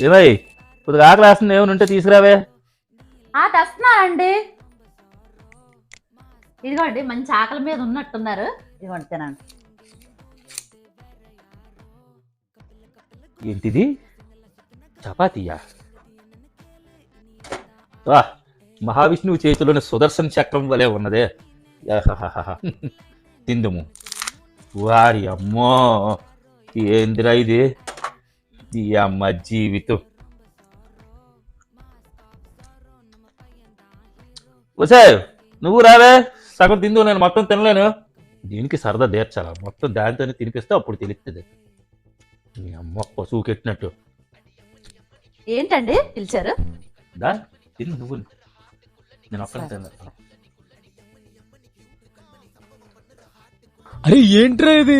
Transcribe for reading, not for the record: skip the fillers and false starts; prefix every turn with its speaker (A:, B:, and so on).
A: ఏమై కొద్దిగా ఆకలి వేస్తుంది, ఏమైనా ఉంటే తీసుకురావే.
B: తెస్తున్నా అండి. ఇదిగోండి, మంచి ఆకలి మీద ఉన్నట్టున్నారు. ఇదిగోండి తినండి.
A: ఏంటిది, చపాతీయా? వా, మహావిష్ణువు చేతిలోని సుదర్శన చక్రం వలె ఉన్నదే. ఆహాహాహా. తిందుము. వారి అమ్మో, ఏందిరా ఇది, ఈ అమ్మ జీవితం. వసే, నువ్వు రావే, సగం తిందు, నేను మొత్తం తినలేను. దీనికి సరదా తీర్చాలా, మొత్తం దానితోనే తినిపిస్తే అప్పుడు తెలుస్తుంది. మీ అమ్మ పశువు కెట్టినట్టు.
B: ఏంటండి పిలిచారు?
A: దా తిను నువ్వు, నేను ఒక్కనే తిన్నాను.
C: అరే ఏంట్రా ఇది?